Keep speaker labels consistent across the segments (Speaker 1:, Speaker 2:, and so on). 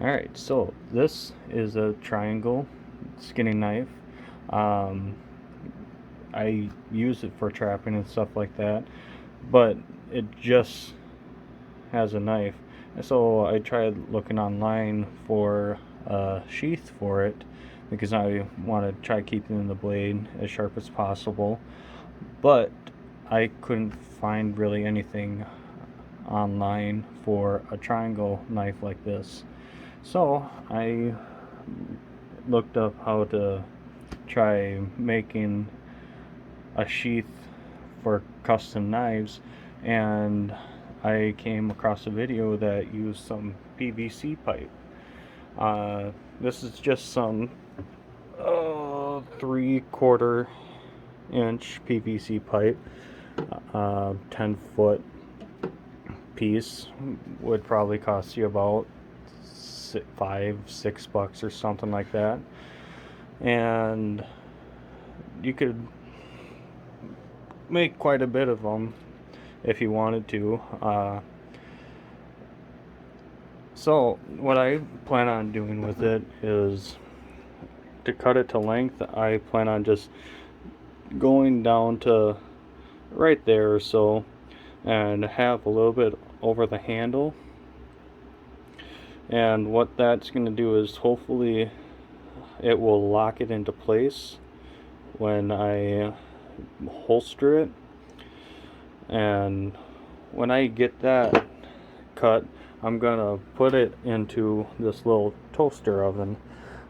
Speaker 1: Alright, so this is a triangle skinning knife. Um, I use it for trapping and stuff like that, but it just has a knife. And so I tried looking online for a sheath for it because I want to try keeping the blade as sharp as possible, but I couldn't find really anything online for a triangle knife like this. So I looked up how to try making a sheath for custom knives, and I came across a video that used some PVC pipe. This is just some 3/4 inch PVC pipe, 10-foot piece would probably cost you about $5-6 or something like that, and you could make quite a bit of them if you wanted to. So what I plan on doing with it is to cut it to length. I plan on just going down to right there or so and have a little bit over the handle, and what that's going to do is hopefully it will lock it into place when I holster it. And when I get that cut, I'm gonna put it into this little toaster oven.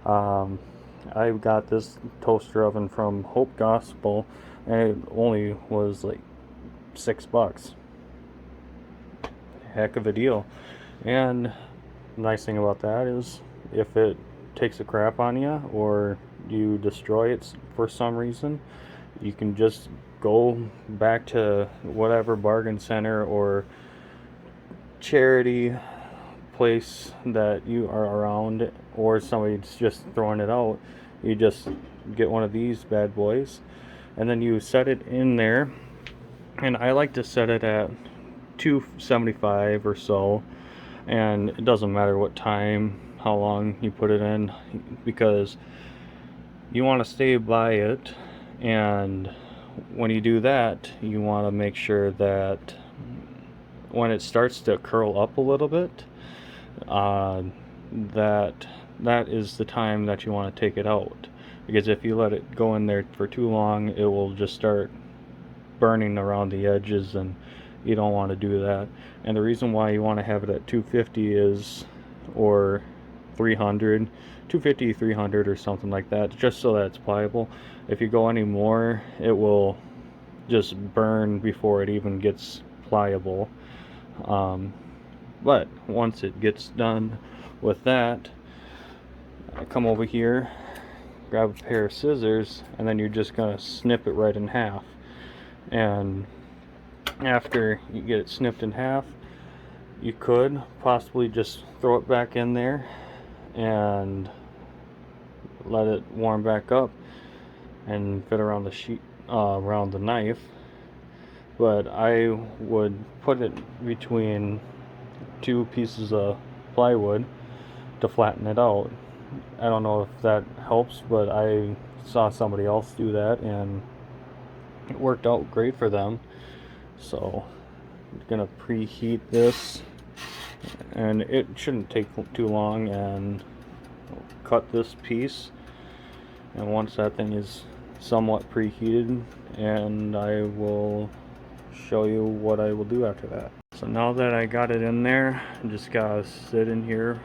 Speaker 1: I got this toaster oven from Hope Gospel, and it only was like $6. Heck of a deal. And the nice thing about that is if it takes a crap on you or you destroy it for some reason, you can just go back to whatever bargain center or charity place that you are around, or somebody's just throwing it out. You just get one of these bad boys and then you set it in there, and I like to set it at 275 or so, and it doesn't matter what time, how long you put it in, because you want to stay by it. And when you do that, you want to make sure that when it starts to curl up a little bit, that is the time that you want to take it out, because if you let it go in there for too long, it will just start burning around the edges, and you don't want to do that. And the reason why you want to have it at 250 is, or 300, 250, 300 or something like that, just so that it's pliable. If you go any more, it will just burn before it even gets pliable. But once it gets done with that, I come over here, grab a pair of scissors, and then you're just gonna snip it right in half. And after you get it snipped in half, you could possibly just throw it back in there and let it warm back up and fit around the sheet, around the knife. But I would put it between two pieces of plywood to flatten it out. I don't know if that helps, but I saw somebody else do that and it worked out great for them. So I'm gonna preheat this, and it shouldn't take too long, and cut this piece. And once that thing is somewhat preheated, and I will show you what I will do after that. So now that I got it in there, I just gotta sit in here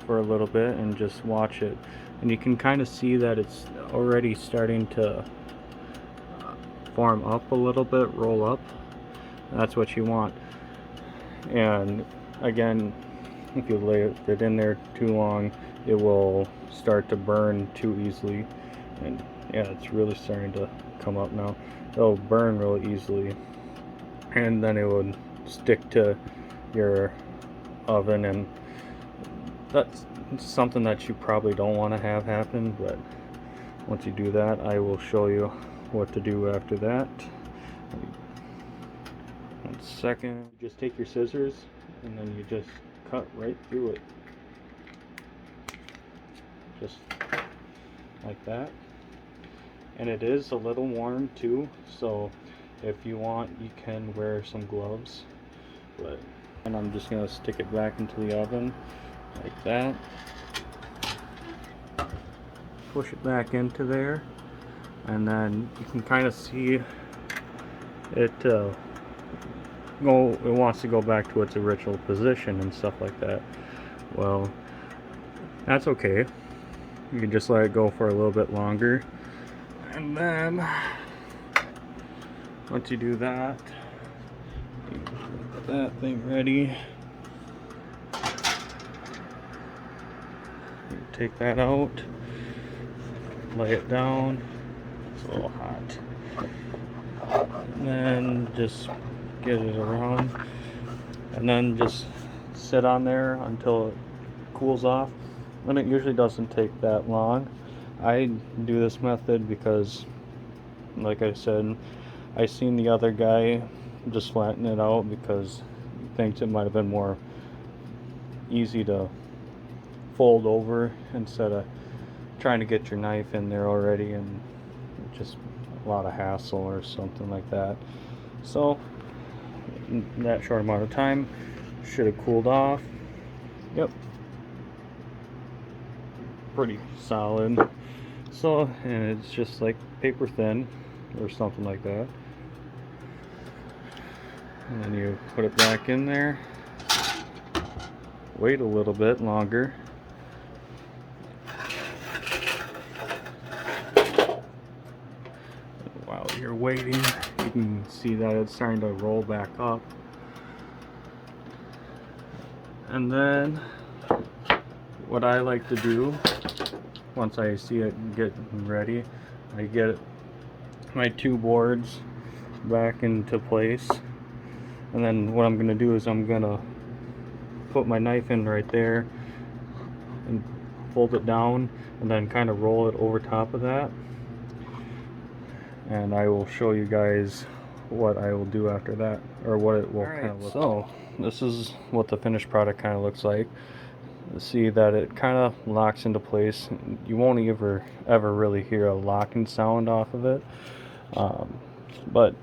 Speaker 1: for a little bit and just watch it. And you can kind of see that it's already starting to form up a little bit, roll up. That's what you want. And again, if you lay it in there too long, it will start to burn too easily. And yeah, it's really starting to come up now. It'll burn really easily, and then it would stick to your oven, and that's something that you probably don't want to have happen. But once you do that, I will show you what to do after that. 1 second. Just take your scissors and then you just cut right through it. just like that. And it is a little warm too, so if you want you can wear some gloves. And I'm just gonna stick it back into the oven like that. Push it back into there, and then you can kind of see it it wants to go back to its original position and stuff like that. Well, that's okay. You can just let it go for a little bit longer, and then once you do that, you get that thing ready. You take that out, lay it down. It's a little hot. And then just get it around, and then just sit on there until it cools off. And it usually doesn't take that long. I do this method because, like I said, I seen the other guy just flatten it out because he thinks it might have been more easy to fold over instead of trying to get your knife in there already, and just a lot of hassle or something like that. So in that short amount of time, should have cooled off. Yep, pretty solid. So, and it's just like paper thin or something like that. And then you put it back in there, wait a little bit longer. While you're waiting, you can see that it's starting to roll back up. And then what I like to do, once I see it getting ready, I get my two boards back into place. And then what I'm going to do is I'm going to put my knife in right there and fold it down, and then kind of roll it over top of that. And I will show you guys what I will do after that, or what it will kind of look like. So this is what the finished product kind of looks like. See that it kind of locks into place. You won't ever really hear a locking sound off of it, but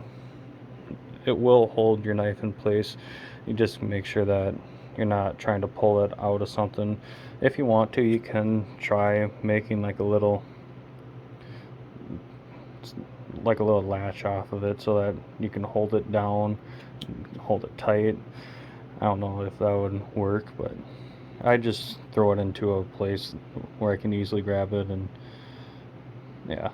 Speaker 1: it will hold your knife in place. You just make sure that you're not trying to pull it out of something. If you want to, you can try making like a little latch off of it so that you can hold it down, hold it tight. I don't know if that would work, but I just throw it into a place where I can easily grab it, and yeah.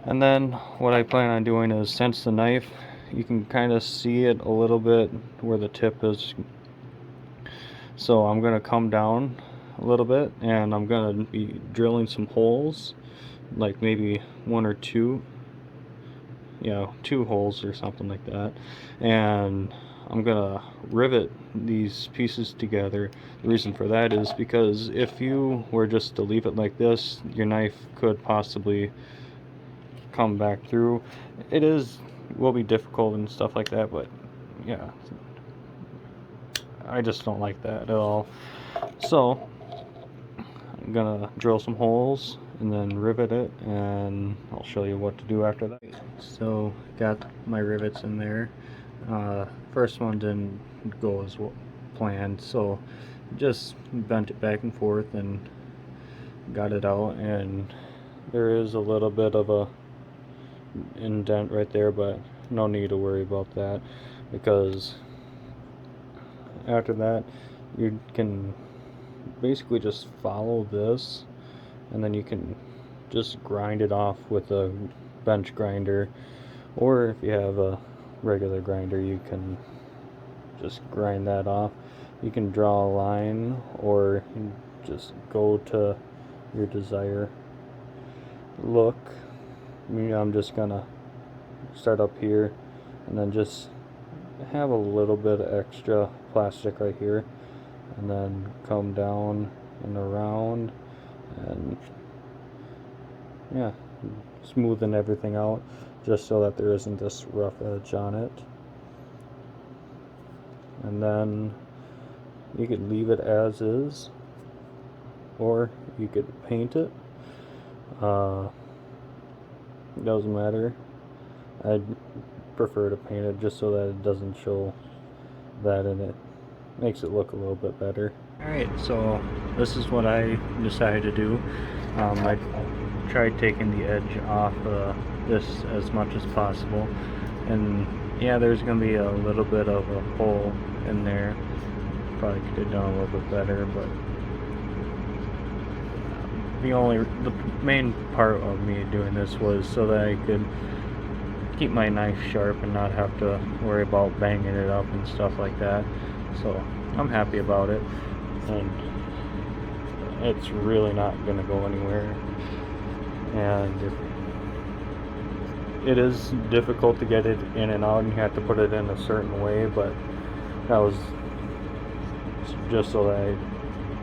Speaker 1: And then what I plan on doing is, since the knife, you can kind of see it a little bit where the tip is, so I'm going to come down a little bit, and I'm going to be drilling some holes, like maybe one or two, two holes or something like that. And I'm gonna rivet these pieces together. The reason for that is because if you were just to leave it like this, your knife could possibly come back through. Will be difficult and stuff like that, but yeah, I just don't like that at all. So I'm gonna drill some holes and then rivet it, and I'll show you what to do after that. So got my rivets in there. First one didn't go as planned, so just bent it back and forth and got it out, and there is a little bit of a indent right there, but no need to worry about that, because after that you can basically just follow this, and then you can just grind it off with a bench grinder, or if you have a regular grinder, you can just grind that off. You can draw a line, or just go to your desired look. I'm just gonna start up here, and then just have a little bit of extra plastic right here, and then come down and around, and yeah, smoothing everything out just so that there isn't this rough edge on it. And then you could leave it as is, or you could paint it. It doesn't matter. I'd prefer to paint it just so that it doesn't show that in it. Makes it look a little bit better. Alright, so this is what I decided to do. I tried taking the edge off this as much as possible, and yeah, there's going to be a little bit of a hole in there. Probably could have done a little bit better, but the main part of me doing this was so that I could keep my knife sharp and not have to worry about banging it up and stuff like that. So I'm happy about it, and it's really not going to go anywhere. And it is difficult to get it in and out, and you have to put it in a certain way, but that was just so that I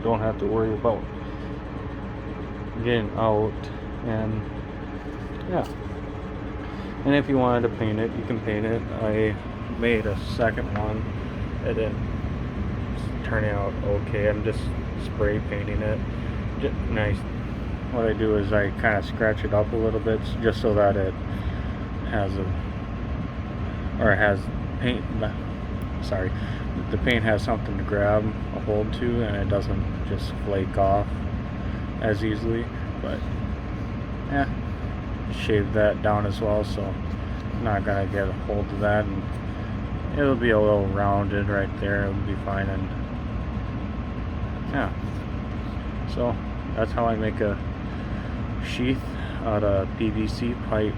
Speaker 1: don't have to worry about getting out. And yeah, and if you wanted to paint it, you can paint it. I made a second one. It didn't turn out okay. I'm just spray painting it. Nice. What I do is I kind of scratch it up a little bit just so that it has paint. Sorry, the paint has something to grab a hold to, and it doesn't just flake off as easily. But yeah, shave that down as well, so I'm not gonna get a hold of that, and it'll be a little rounded right there. It'll be fine. And yeah, so that's how I make a sheath out of PVC pipe.